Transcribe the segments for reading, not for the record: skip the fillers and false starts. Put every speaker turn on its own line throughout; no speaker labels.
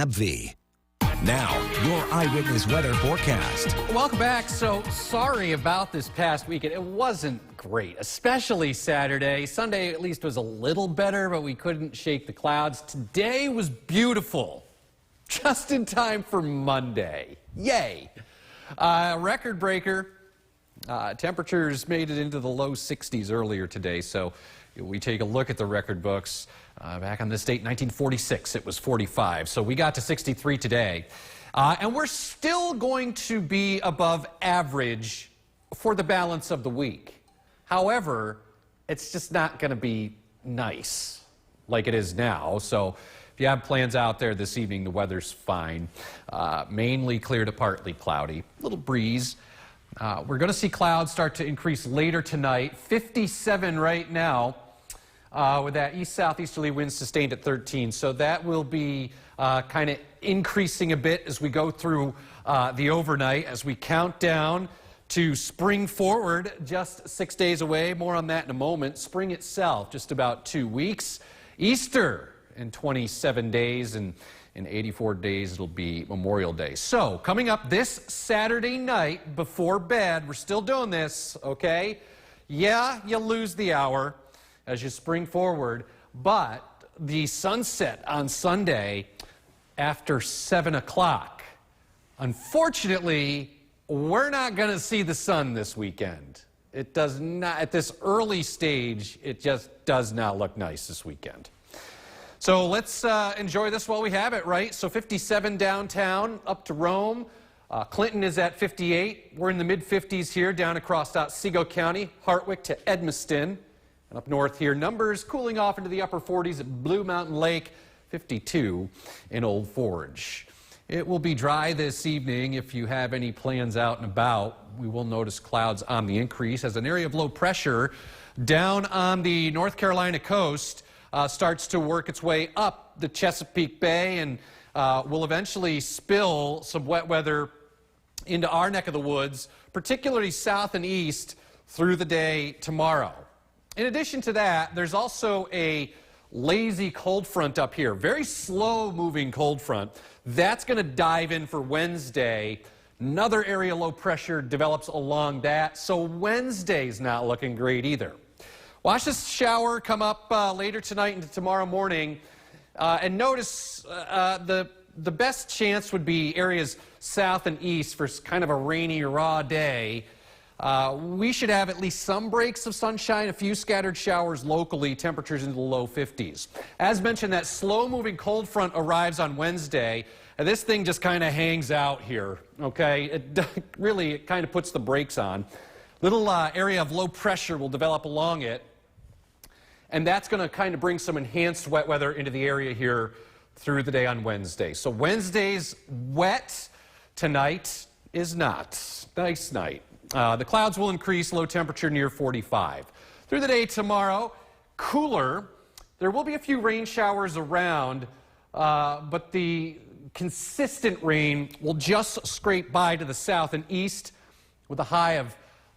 WABV. Now, your eyewitness weather forecast.
Welcome back. So sorry about this past weekend. It wasn't great, especially Saturday. Sunday at least was a little better, but we couldn't shake the clouds. Today was beautiful, just in time for Monday. Yay. Record breaker. Temperatures made it into the low 60s earlier today. So we take a look at the record books. Back on this date, 1946, it was 45. So we got to 63 today. And we're still going to be above average for the balance of the week. However, it's just not going to be nice like it is now. So if you have plans out there this evening, the weather's fine. Mainly clear to partly cloudy. A little breeze. We're going to see clouds start to increase later tonight. 57 right now. With that east-southeasterly wind sustained at 13. So that will be kind of increasing a bit as we go through the overnight, as we count down to spring forward, just 6 days away. More on that in a moment. Spring itself, just about 2 weeks. Easter in 27 days, and in 84 days it'll be Memorial Day. So coming up this Saturday night before bed, we're still doing this, okay? Yeah, you lose the hour as you spring forward, but the sunset on Sunday after 7 o'clock. Unfortunately, we're not going to see the sun this weekend. It does not, at this early stage, it just does not look nice this weekend. So let's enjoy this while we have it, right? So 57 downtown, up to Rome. Clinton is at 58. We're in the mid-50s here, down across Otsego County, Hartwick to Edmiston. And up north here, numbers cooling off into the upper 40s at Blue Mountain Lake, 52 in Old Forge. It will be dry this evening if you have any plans out and about. We will notice clouds on the increase as an area of low pressure down on the North Carolina coast starts to work its way up the Chesapeake Bay and will eventually spill some wet weather into our neck of the woods, particularly south and east through the day tomorrow. In addition to that, there's also a lazy cold front up here, very slow moving cold front. That's going to dive in for Wednesday. Another area of low pressure develops along that, so Wednesday's not looking great either. Watch this shower come up later tonight into tomorrow morning, and notice the best chance would be areas south and east for kind of a rainy, raw day. We should have at least some breaks of sunshine, a few scattered showers locally, temperatures into the low 50s. As mentioned, that slow-moving cold front arrives on Wednesday, and this thing just kind of hangs out here, okay? It kind of puts the brakes on. Little area of low pressure will develop along it, and that's going to kind of bring some enhanced wet weather into the area here through the day on Wednesday. So Wednesday's wet, tonight is not. Nice night. The clouds will increase, low temperature near 45. Through the day tomorrow, cooler. There will be a few rain showers around, but the consistent rain will just scrape by to the south and east with a high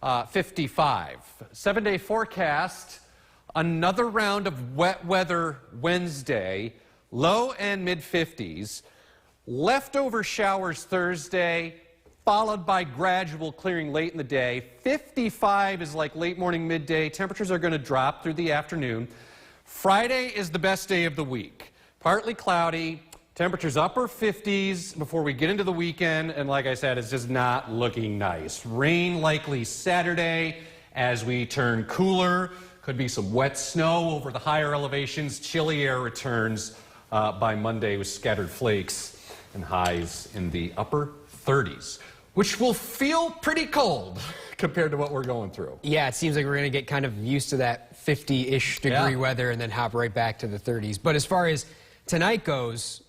of 55. 7-day forecast, another round of wet weather Wednesday, low and mid-50s. Leftover showers Thursday, followed by gradual clearing late in the day. 55 is like late morning, midday. Temperatures are going to drop through the afternoon. Friday is the best day of the week. Partly cloudy, temperatures upper 50s before we get into the weekend, and like I said, it's just not looking nice. Rain likely Saturday as we turn cooler. Could be some wet snow over the higher elevations. Chilly air returns by Monday with scattered flakes and highs in the upper 30s. Which will feel pretty cold compared to what we're going through.
Yeah, it seems like we're going to get kind of used to that 50-ish degree weather and then hop right back to the 30s. But as far as tonight goes,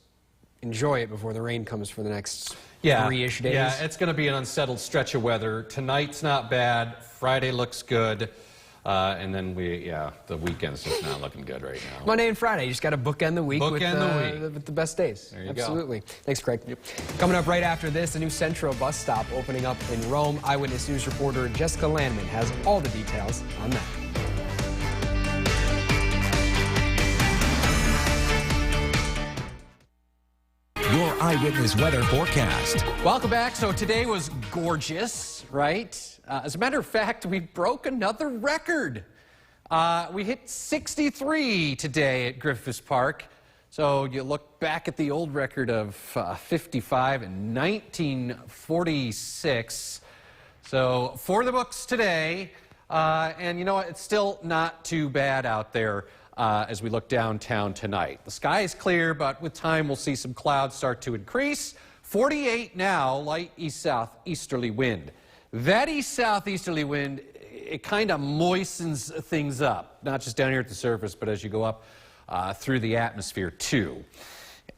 enjoy it before the rain comes for the next 3-ish days.
Yeah, it's going to be an unsettled stretch of weather. Tonight's not bad. Friday looks good. And then the weekend's just not looking good right now.
Monday and Friday, you just got to bookend the week with the best days.
There you
Absolutely.
go.
Thanks, Craig.
Yep.
Coming up right after this, a new Centro bus stop opening up in Rome. Eyewitness News reporter Jessica Landman has all the details on that.
Your Eyewitness Weather forecast.
Welcome back. So today was gorgeous, right? As a matter of fact, we broke another record. We hit 63 today at Griffiths Park. So you look back at the old record of 55 in 1946. So for the books today, and you know what, it's still not too bad out there as we look downtown tonight. The sky is clear, but with time we'll see some clouds start to increase. 48 now, light east-southeasterly wind. That east-southeasterly wind, it kind of moistens things up, not just down here at the surface, but as you go up through the atmosphere too.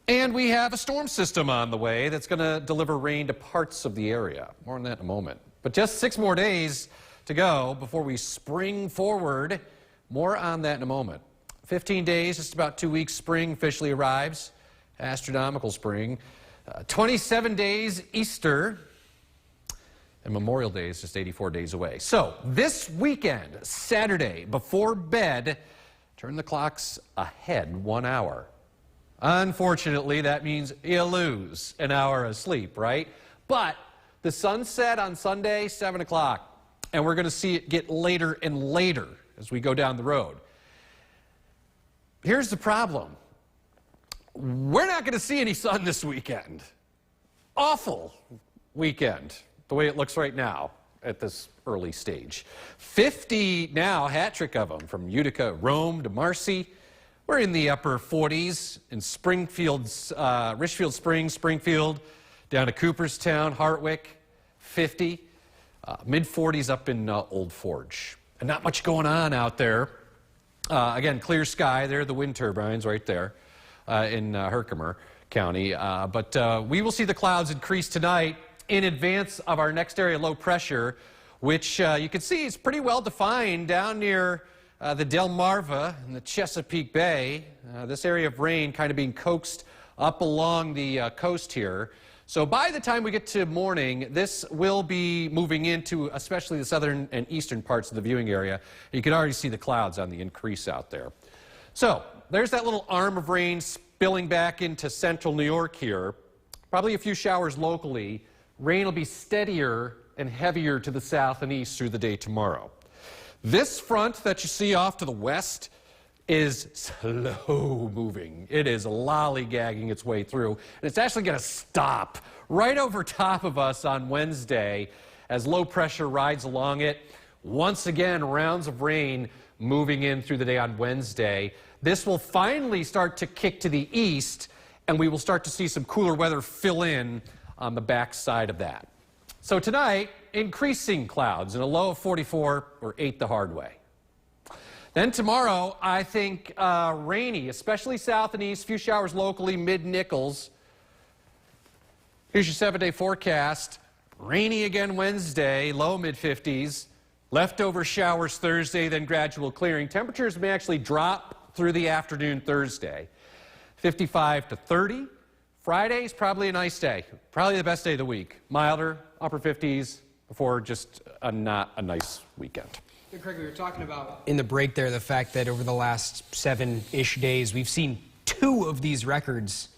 And we have a storm system on the way that's going to deliver rain to parts of the area. More on that in a moment. But just 6 more days to go before we spring forward. More on that in a moment. 15 days, just about 2 weeks, spring officially arrives. Astronomical spring. 27 days, Easter. And Memorial Day is just 84 days away. So this weekend, Saturday, before bed, turn the clocks ahead 1 hour. Unfortunately, that means you lose an hour of sleep, right? But the sunset on Sunday, 7 o'clock, and we're going to see it get later and later as we go down the road. Here's the problem. We're not going to see any sun this weekend. Awful weekend, the way it looks right now at this early stage. 50 now, hat trick of them, from Utica, Rome to Marcy. We're in the upper 40s in Springfield's, Richfield Springs, Springfield, down to Cooperstown, Hartwick, 50. Mid-40s up in Old Forge. And not much going on out there. Again, clear sky. There are the wind turbines right there in Herkimer County. But we will see the clouds increase tonight in advance of our next area of low pressure, which you can see is pretty well defined down near the Delmarva and the Chesapeake Bay. This area of rain kind of being coaxed up along the coast here. So by the time we get to morning, this will be moving into especially the southern and eastern parts of the viewing area. You can already see the clouds on the increase out there. So there's that little arm of rain spilling back into central New York here. Probably a few showers locally. Rain will be steadier and heavier to the south and east through the day tomorrow. This front that you see off to the west is slow moving. It is lollygagging its way through, and it's actually going to stop right over top of us on Wednesday as low pressure rides along it. Once again, rounds of rain moving in through the day on Wednesday. This will finally start to kick to the east, and we will start to see some cooler weather fill in on the back side of that. So tonight, increasing clouds and a low of 44 or 8 the hard way. Then tomorrow, I think rainy, especially south and east, few showers locally, mid-Nichols. Here's your 7-day forecast. Rainy again Wednesday, low mid-50s. Leftover showers Thursday, then gradual clearing. Temperatures may actually drop through the afternoon Thursday. 55 to 30. Friday's probably a nice day. Probably the best day of the week. Milder, upper 50s, before just not a nice weekend.
Craig, we were talking about in the break there the fact that over the last 7-ish days we've seen 2 of these records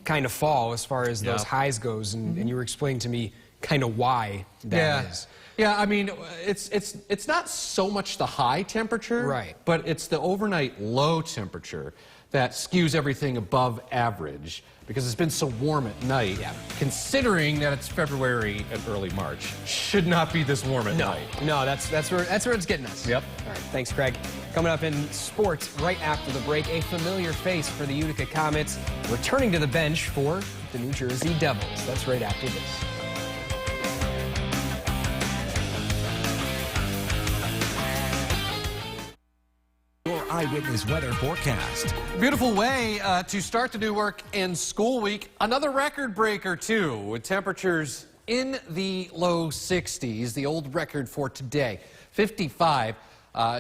kind of fall as far as those highs goes, and you were explaining to me kind of why that is.
Yeah, I mean, it's not so much the high temperature,
right,
but it's the overnight low temperature that skews everything above average because it's been so warm at night. Considering that it's February and early March, should not be this warm at night.
No, that's where it's getting us.
Yep.
All right, thanks, Craig. Coming up in sports right after the break, a familiar face for the Utica Comets returning to the bench for the New Jersey Devils. That's right after this.
Eyewitness Weather forecast.
Beautiful way to start the new work and school week. Another record breaker, too, with temperatures in the low 60s. The old record for today, 55,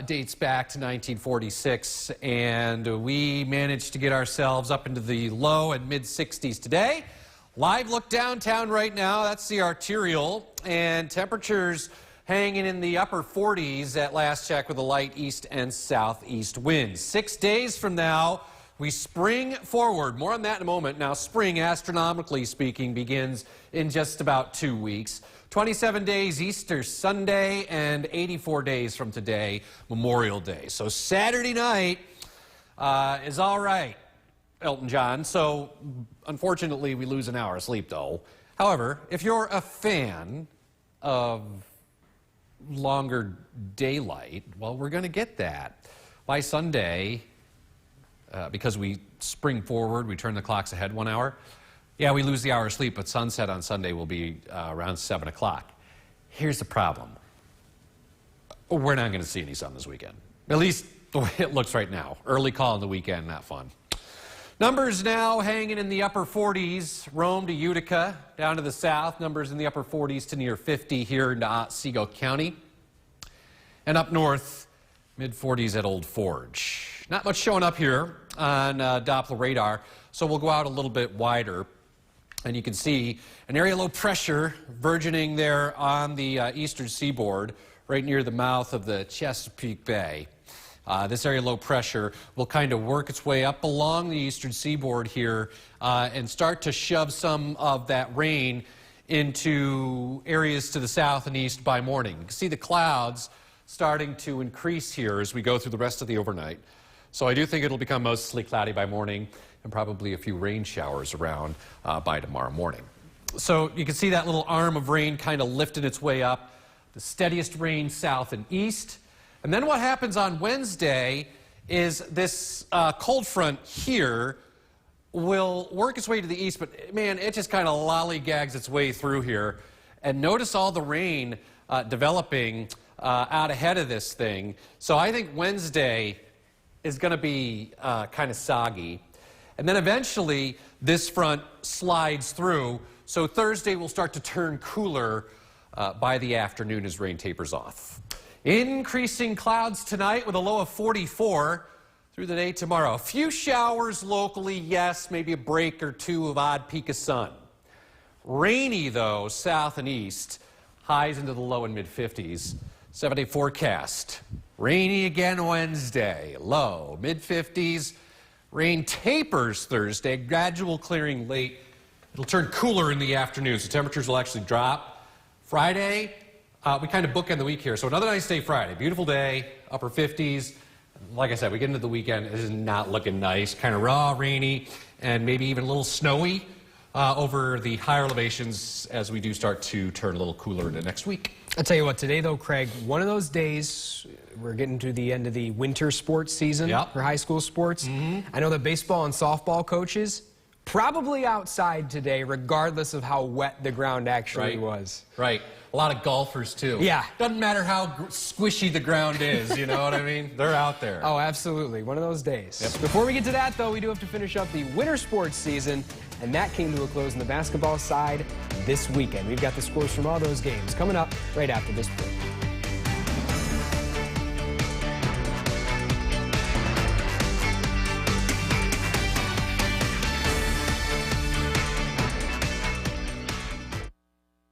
dates back to 1946. And we managed to get ourselves up into the low and mid 60s today. Live look downtown right now. That's the arterial. And temperatures hanging in the upper 40s at last check with a light east and southeast winds. 6 days from now, we spring forward. More on that in a moment. Now, spring, astronomically speaking, begins in just about 2 weeks. 27 days Easter Sunday and 84 days from today, Memorial Day. So Saturday night is all right, Elton John. So unfortunately, we lose an hour of sleep, though. However, if you're a fan of longer daylight, well, we're going to get that. By Sunday, because we spring forward, we turn the clocks ahead 1 hour. Yeah, we lose the hour of sleep, but sunset on Sunday will be around 7 o'clock. Here's the problem. We're not going to see any sun this weekend. At least the way it looks right now. Early call on the weekend, not fun. Numbers now hanging in the upper 40s. Rome to Utica, down to the south. Numbers in the upper 40s to near 50 here in Otsego County. And up north, mid-40s at Old Forge. Not much showing up here on Doppler radar, so we'll go out a little bit wider. And you can see an area low pressure burgeoning there on the eastern seaboard, right near the mouth of the Chesapeake Bay. This area low pressure will kind of work its way up along the eastern seaboard here and start to shove some of that rain into areas to the south and east by morning. You can see the clouds starting to increase here as we go through the rest of the overnight. So I do think it'll become mostly cloudy by morning and probably a few rain showers around by tomorrow morning. So you can see that little arm of rain kind of lifting its way up. The steadiest rain south and east. And then what happens on Wednesday is this cold front here will work its way to the east, but man, it just kind of lollygags its way through here. And notice all the rain developing out ahead of this thing. So I think Wednesday is going to be kind of soggy. And then eventually this front slides through. So Thursday will start to turn cooler by the afternoon as rain tapers off. Increasing clouds tonight with a low of 44 through the day tomorrow. A few showers locally, yes, maybe a break or two of odd peak of sun. Rainy, though, south and east. Highs into the low and mid-50s. 7-day forecast. Rainy again Wednesday. Low, mid-50s. Rain tapers Thursday. Gradual clearing late. It'll turn cooler in the afternoon, so temperatures will actually drop. Friday, we kind of bookend the week here. So another nice day Friday. Beautiful day, upper 50s. Like I said, we get into the weekend. It is not looking nice. Kind of raw, rainy, and maybe even a little snowy over the higher elevations as we do start to turn a little cooler into next week.
I'll tell you what, today though, Craig, one of those days, we're getting to the end of the winter sports season for high school sports. I know that baseball and softball coaches probably outside today, regardless of how wet the ground actually was.
Right. A lot of golfers, too.
Yeah.
Doesn't matter how squishy the ground is, you know what I mean? They're out there.
Oh, absolutely. One of those days.
Yep.
Before we get to that, though, we do have to finish up the winter sports season, and that came to a close on the basketball side this weekend. We've got the scores from all those games coming up right after this break.